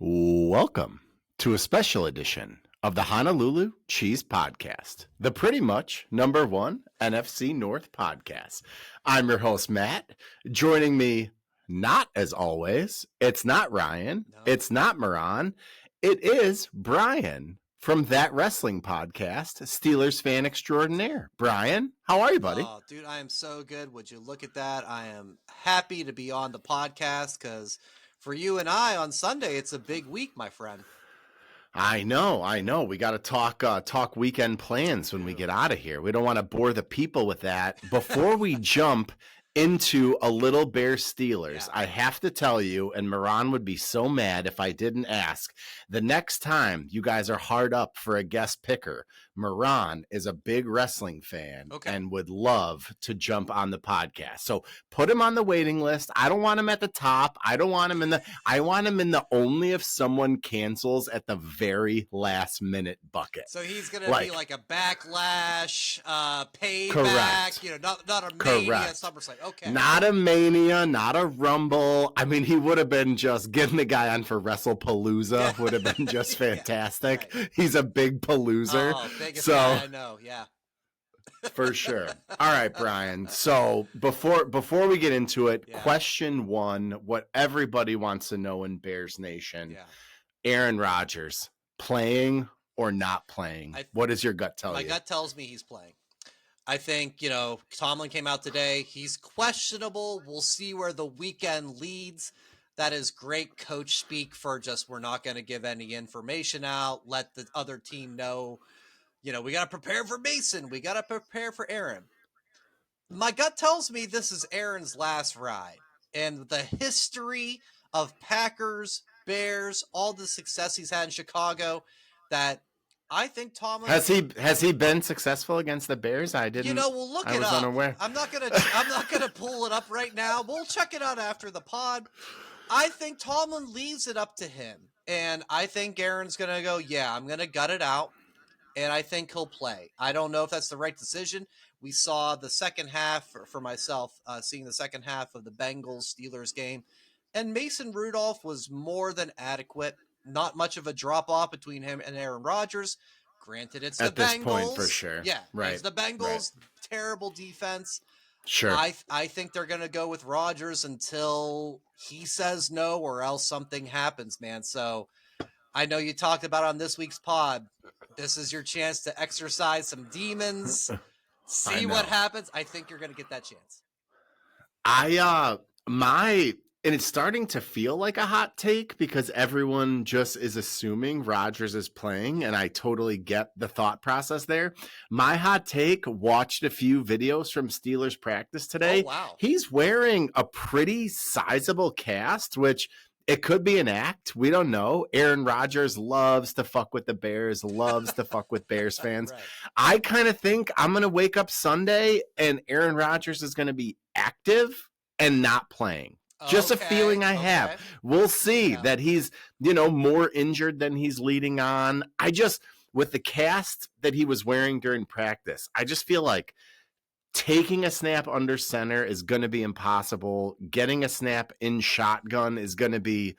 Welcome to a special edition of the Honolulu Cheese Podcast, the pretty much number one NFC North podcast. I'm your host, Matt. Joining me, not as always, it's not Ryan, it's not Moran, it is Brian from That Wrestling Podcast, Steelers fan extraordinaire. Brian, how are you, buddy? Oh, dude, I am so good. Would you look at that? I am happy to be on the podcast because for you and I on Sunday, it's a big week, my friend. I know. We got to talk weekend plans when we get out of here. We don't want to bore the people with that. Before we jump into a little Bears Steelers, I have to tell you, and Moran would be so mad if I didn't ask, the next time you guys are hard up for a guest picker, Moran is a big wrestling fan and would love to jump on the podcast. So put him on the waiting list. I don't want him at the top. I want him in the only if someone cancels at the very last minute bucket. So he's going to be like a backlash, payback, correct. Not a Mania, SummerSlam. Okay. Not a Mania, not a Rumble. I mean, he would have been just getting the guy on for WrestlePalooza would have been just fantastic. Right. He's a big paloozer. Oh, biggest guy I know, yeah. For sure. All right, Brian. So before we get into it, question one, what everybody wants to know in Bears Nation. Yeah. Aaron Rodgers, playing or not playing? What does your gut tell you? My gut tells me he's playing. I think, Tomlin came out today. He's questionable. We'll see where the weekend leads. That is great coach speak for just we're not going to give any information out. Let the other team know, we got to prepare for Mason. We got to prepare for Aaron. My gut tells me this is Aaron's last ride. And the history of Packers, Bears, all the success he's had in Chicago, that I think Tomlin has he been successful against the Bears? I didn't. We'll look it up. Unaware. I'm not gonna pull it up right now. We'll check it out after the pod. I think Tomlin leaves it up to him, and I think Aaron's gonna go. Yeah, I'm gonna gut it out, and I think he'll play. I don't know if that's the right decision. We saw the second half for myself, seeing the second half of the Bengals Steelers game, and Mason Rudolph was more than adequate. Not much of a drop off between him and Aaron Rodgers. Granted, it's at the this Bengals. Point for sure. Yeah, right. It's the Bengals. Right. Terrible defense. Sure. I think they're going to go with Rodgers until he says no or else something happens, man. So I know you talked about on this week's pod. This is your chance to exercise some demons. See what happens. I think you're going to get that chance. And it's starting to feel like a hot take because everyone just is assuming Rodgers is playing, and I totally get the thought process there. My hot take, watched a few videos from Steelers practice today. Oh, wow. He's wearing a pretty sizable cast, which it could be an act. We don't know. Aaron Rodgers loves to fuck with the Bears, loves to fuck with Bears fans. Right. I kind of think I'm going to wake up Sunday and Aaron Rodgers is going to be active and not playing. Just a feeling I have. We'll see that he's, more injured than he's leading on. With the cast that he was wearing during practice, I just feel like taking a snap under center is going to be impossible. Getting a snap in shotgun is going to be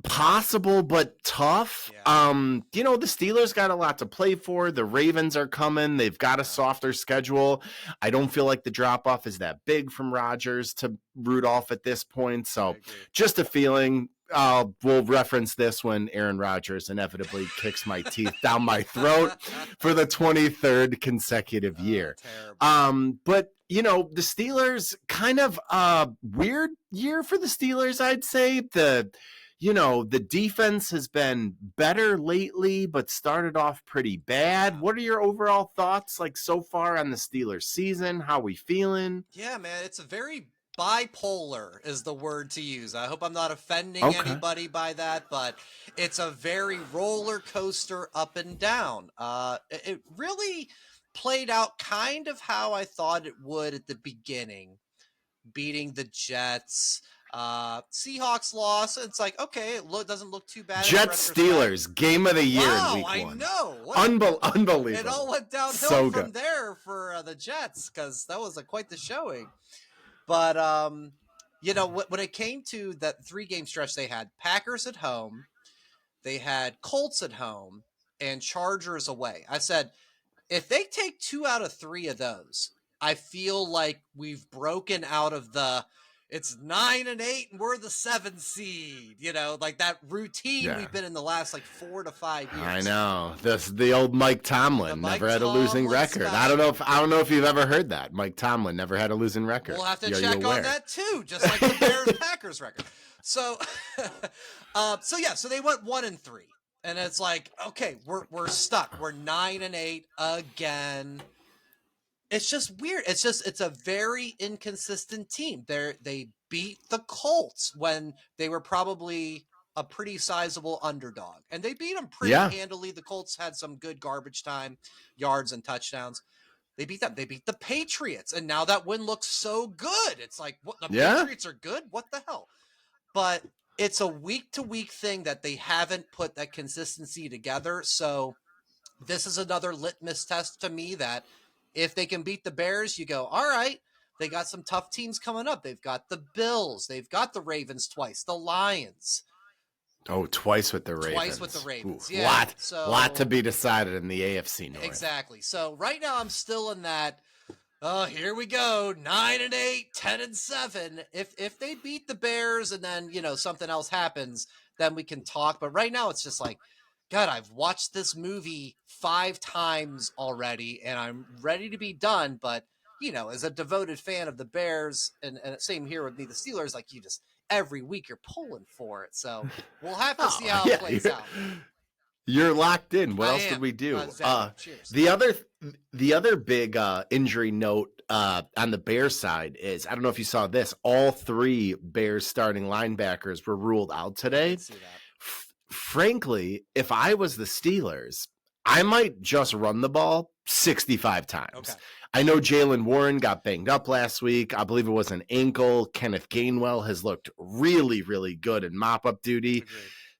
possible, but tough. Yeah. The Steelers got a lot to play for. The Ravens are coming. They've got a softer schedule. I don't feel like the drop off is that big from Rodgers to Rudolph at this point. So just a feeling. We'll reference this when Aaron Rodgers inevitably kicks my teeth down my throat for the 23rd consecutive year. But the Steelers, kind of a weird year for the Steelers, I'd say. The defense has been better lately, but started off pretty bad. What are your overall thoughts, so far on the Steelers season? How we feeling? Yeah, man, it's a very bipolar is the word to use. I hope I'm not offending anybody by that, but it's a very roller coaster up and down. It really played out kind of how I thought it would at the beginning, beating the Jets. Seahawks loss. It's like, okay, it doesn't look too bad. Jets Steelers game of the year in week 1. I know. Unbelievable. It all went downhill from there for the Jets because that was quite the showing. But you know, when it came to that 3-game stretch, they had Packers at home, they had Colts at home, and Chargers away. I said, if they take 2 out of 3 of those, I feel like we've broken out of it's 9-8 and we're the 7th seed, you know, like that routine we've been in the last like 4 to 5 years. I know. The old Mike Tomlin never had a losing record. I don't know if you've ever heard that. Mike Tomlin never had a losing record. We'll have to check on that too, just like the Bears Packers record. So so they went 1-3. And it's like, okay, we're stuck. We're 9-8 again. It's just weird. It's a very inconsistent team. They beat the Colts when they were probably a pretty sizable underdog, and they beat them pretty handily. The Colts had some good garbage time yards and touchdowns. They beat them. They beat the Patriots, and now that win looks so good. It's like, what, the Patriots are good? What the hell? But it's a week-to-week thing that they haven't put that consistency together. So this is another litmus test to me that if they can beat the Bears, you go, all right, they got some tough teams coming up. They've got the Bills. They've got the Ravens twice, the Lions. Oh, twice with the Ravens. Twice with the Ravens, Ooh, lot to be decided in the AFC North. Exactly. So right now I'm still in that, oh, here we go, 9-8, 10-7. If they beat the Bears and then, you know, something else happens, then we can talk. But right now it's just like, God, I've watched this movie 5 times already, and I'm ready to be done. But, you know, as a devoted fan of the Bears, and same here with me, the Steelers, like, you just, every week you're pulling for it. So we'll have to see how it plays out. You're locked in. What else did we do? Cheers. The other big injury note on the Bears side is, I don't know if you saw this, all 3 Bears starting linebackers were ruled out today. I didn't see that. Frankly, if I was the Steelers, I might just run the ball 65 times. Okay. I know Jalen Warren got banged up last week. I believe it was an ankle. Kenneth Gainwell has looked really, really good in mop-up duty. Agreed.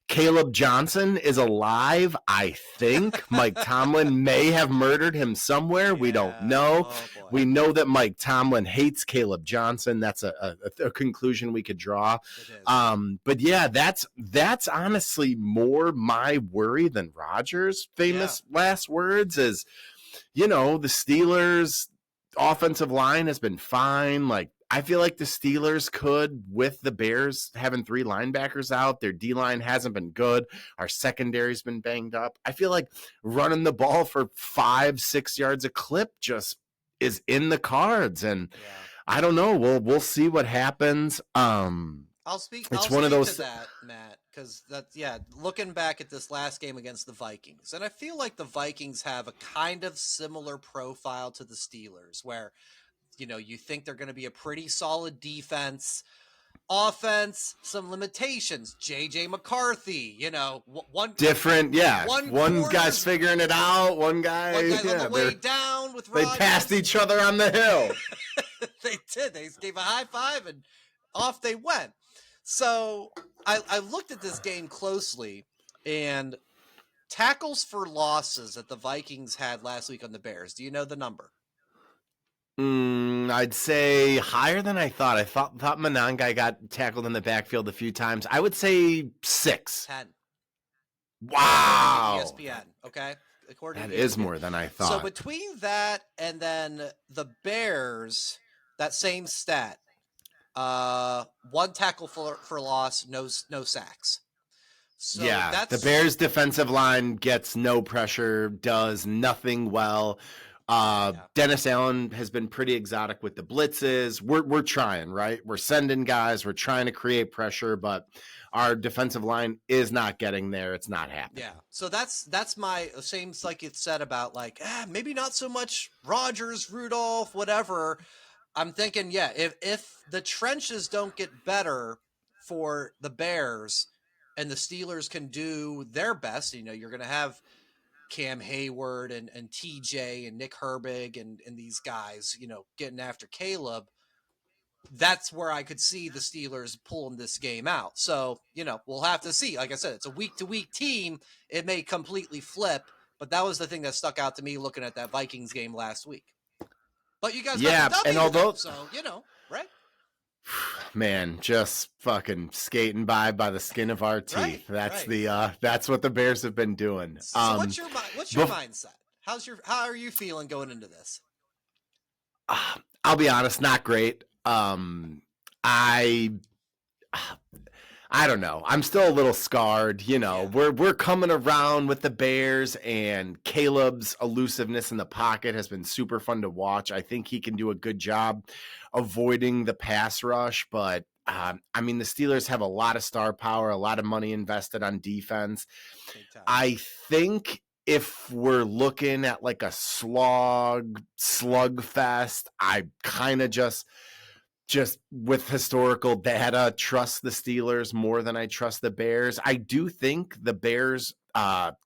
Caleb Johnson is alive, I think. Mike Tomlin may have murdered him somewhere. Yeah. We don't know. Oh, we know that Mike Tomlin hates Caleb Johnson. That's a conclusion we could draw. But yeah, that's honestly more my worry than Rodgers' famous last words is, you know, the Steelers' offensive line has been fine. Like, I feel like the Steelers could, with the Bears having 3 linebackers out, their D-line hasn't been good. Our secondary's been banged up. I feel like running the ball for 5-6 yards a clip just is in the cards. And I don't know. We'll see what happens. I'll speak to that, Matt, because looking back at this last game against the Vikings, and I feel like the Vikings have a kind of similar profile to the Steelers, where, you know, you think they're going to be a pretty solid defense. Offense, some limitations. J.J. McCarthy, you know, one guy's figuring it out. One guy's on the way down with Rodgers. They passed each other on the hill. They did. They gave a high five and off they went. So I looked at this game closely, and tackles for losses that the Vikings had last week on the Bears. Do you know the number? I'd say higher than I thought. I thought Monangai got tackled in the backfield a few times. I would say 6. 10. Wow. ESPN, okay? According that to is ESPN. more than I thought. So between that and then the Bears, that same stat, 1 tackle for loss, no sacks. So the Bears defensive line gets no pressure, does nothing well. Dennis Allen has been pretty exotic with the blitzes. We're trying, right? We're sending guys. We're trying to create pressure, but our defensive line is not getting there. It's not happening. Yeah. So that's my same, like it said about like, maybe not so much Rodgers, Rudolph, whatever. I'm thinking, if the trenches don't get better for the Bears and the Steelers can do their best, you know, you're going to have Cam Hayward and TJ and Nick Herbig and these guys, you know, getting after Caleb. That's where I could see the Steelers pulling this game out. So, you know, we'll have to see. Like I said, it's a week-to-week team. It may completely flip, but that was the thing that stuck out to me looking at that Vikings game last week. But you guys got the W, so, you know, right? Man, just fucking skating by the skin of our teeth. That's what the Bears have been doing. So what's your mindset? How are you feeling going into this? I'll be honest, not great. I don't know. I'm still a little scarred. We're coming around with the Bears, and Caleb's elusiveness in the pocket has been super fun to watch. I think he can do a good job avoiding the pass rush, but the Steelers have a lot of star power, a lot of money invested on defense. I think if we're looking at like a slugfest, I kind of just with historical data, trust the Steelers more than I trust the Bears. I do think the Bears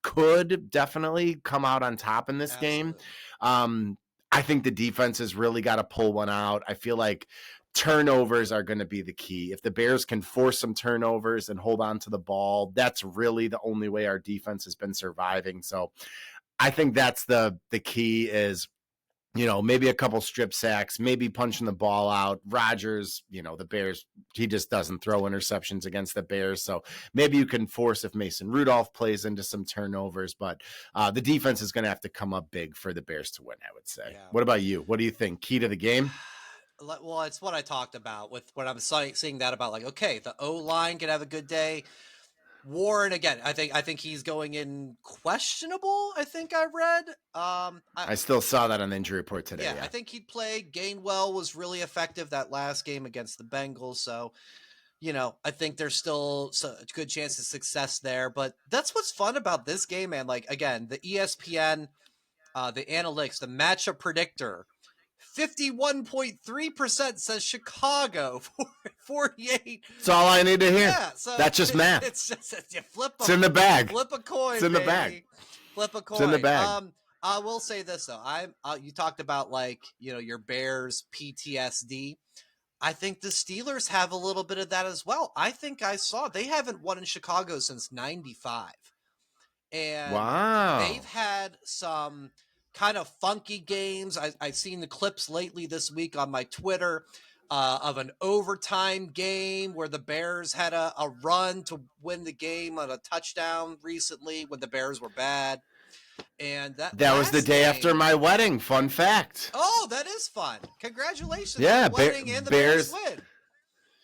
could definitely come out on top in this game. I think the defense has really got to pull one out. I feel like turnovers are going to be the key. If the Bears can force some turnovers and hold on to the ball, that's really the only way our defense has been surviving. So I think that's the key is, maybe a couple strip sacks, maybe punching the ball out. Rodgers, the Bears, he just doesn't throw interceptions against the Bears. So maybe you can force if Mason Rudolph plays into some turnovers, but the defense is going to have to come up big for the Bears to win, I would say. Yeah. What about you? What do you think? Key to the game? Well, it's what I talked about with when I'm seeing that about like, okay, the O-line can have a good day. Warren, again, I think he's going in questionable, I think I read. I still saw that on the injury report today. Yeah, I think he'd play. Gainwell was really effective that last game against the Bengals. So, I think there's still a good chance of success there. But that's what's fun about this game, man. Like, again, the ESPN, the analytics, the matchup predictor, 51.3% says Chicago, 48. That's all I need to hear. Yeah, so that's just math. It's just you flip. It's in the bag. Flip a coin. It's in the bag. Flip a coin. It's in the bag. I will say this though. You talked about like your Bears PTSD. I think the Steelers have a little bit of that as well. I think I saw they haven't won in Chicago since '95, and wow, they've had some kind of funky games. I've seen the clips lately this week on my Twitter of an overtime game where the Bears had a run to win the game on a touchdown recently when the Bears were bad. And that was the day after my wedding. Fun fact. Oh, that is fun. Congratulations. Yeah, on the wedding and the Bears win.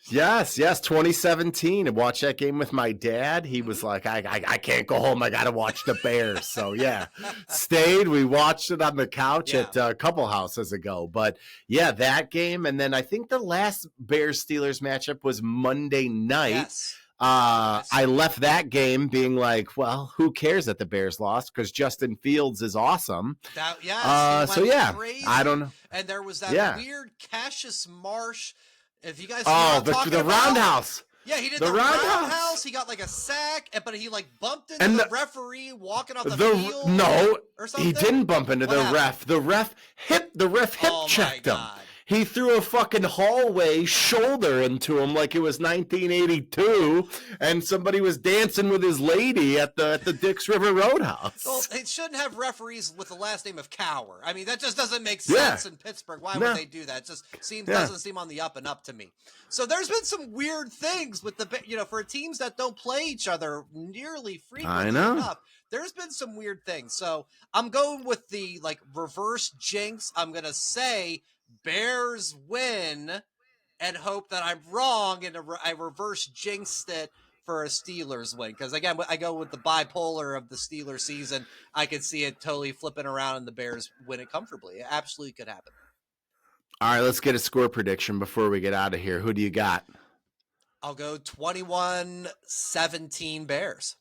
Yes, 2017. I watched that game with my dad. He was like, I can't go home. I got to watch the Bears. So, yeah, stayed. We watched it on the couch at a couple houses ago. But, yeah, that game. And then I think the last Bears-Steelers matchup was Monday night. Yes. I left that game being like, well, who cares that the Bears lost? Because Justin Fields is awesome. Crazy. I don't know. And there was that weird Cassius Marsh. If you guys the roundhouse. Yeah, he did the roundhouse. He got like a sack, but he like bumped into the referee walking off the field. No, or something? He didn't bump into the ref. The ref hip checked him. He threw a fucking hallway shoulder into him like it was 1982, and somebody was dancing with his lady at the Dix River Roadhouse. Well, it shouldn't have referees with the last name of Cower. I mean, that just doesn't make sense in Pittsburgh. Why would they do that? It just doesn't seem on the up and up to me. So there's been some weird things with for teams that don't play each other nearly frequently enough. There's been some weird things. So I'm going with the reverse jinx. I'm gonna say Bears win and hope that I'm wrong and I reverse jinxed it for a Steelers win. Because, again, I go with the bipolar of the Steelers season. I could see it totally flipping around and the Bears win it comfortably. It absolutely could happen. All right, let's get a score prediction before we get out of here. Who do you got? I'll go 21-17 Bears.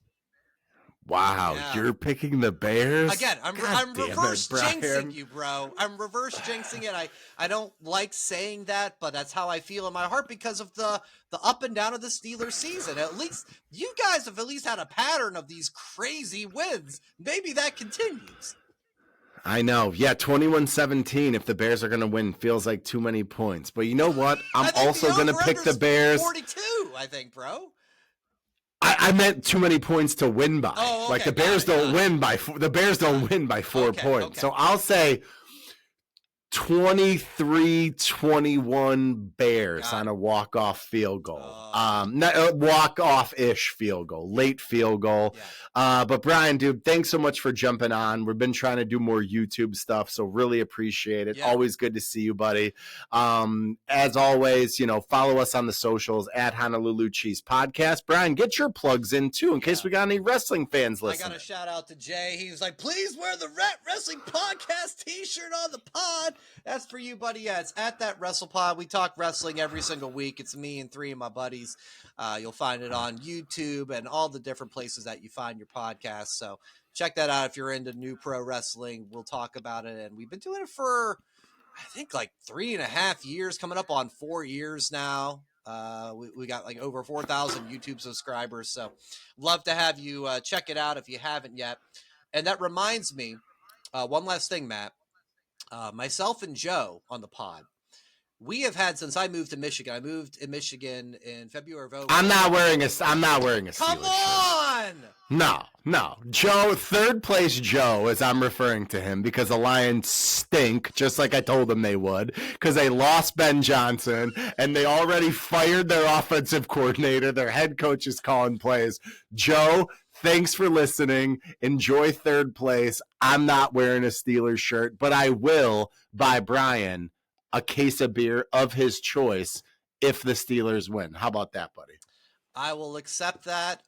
Wow, you're picking the Bears? Again, I'm reverse jinxing you, bro. I'm reverse jinxing it. I don't like saying that, but that's how I feel in my heart because of the up and down of the Steelers season. At least you guys have at least had a pattern of these crazy wins. Maybe that continues. I know. Yeah, 21-17 if the Bears are going to win feels like too many points. But you know what? I'm also going to pick the Bears. 42, I think, bro. I meant too many points to win by. Oh, okay. Like the Bears don't win by 4 points. Okay. So I'll say 23-21 Bears on a walk-off field goal. Not walk-off-ish field goal, late field goal. Yeah. But Brian, dude, thanks so much for jumping on. We've been trying to do more YouTube stuff, so really appreciate it. Yeah. Always good to see you, buddy. As always, follow us on the socials at Honolulu Cheese Podcast. Brian, get your plugs in too, in case we got any wrestling fans listening. I got a shout out to Jay. He was like, please wear the Wrestling Podcast t-shirt on the pod. That's for you, buddy. Yeah, it's at that WrestlePod. We talk wrestling every single week. It's me and 3 of my buddies. You'll find it on YouTube and all the different places that you find your podcast. So check that out if you're into new pro wrestling. We'll talk about it. And we've been doing it for, I think, like 3.5 years, coming up on 4 years now. We got like over 4,000 YouTube subscribers. So love to have you check it out if you haven't yet. And that reminds me, one last thing, Matt. Myself and Joe on the pod, we have had since I moved to Michigan. I moved in Michigan in February of 20. I'm not wearing a Come on! Shirt. No. Joe, third place Joe, as I'm referring to him, because the Lions stink, just like I told them they would, because they lost Ben Johnson, and they already fired their offensive coordinator. Their head coach is calling plays. Joe, thanks for listening. Enjoy third place. I'm not wearing a Steelers shirt, but I will buy Brian a case of beer of his choice if the Steelers win. How about that, buddy? I will accept that.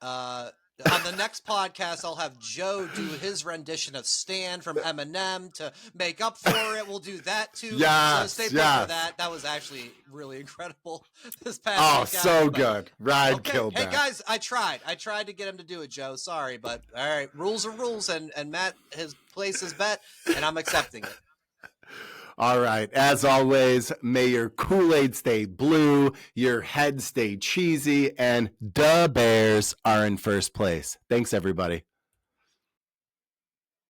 On the next podcast, I'll have Joe do his rendition of Stan from Eminem to make up for it. We'll do that too. Yes, so stay put for that. That was actually really incredible this past weekend. So good. Ryan killed that. Hey guys, I tried to get him to do it, Joe. Sorry, but all right, rules are rules, and Matt has placed his bet, and I'm accepting it. All right. As always, may your Kool-Aid stay blue, your head stay cheesy, and the Bears are in first place. Thanks, everybody.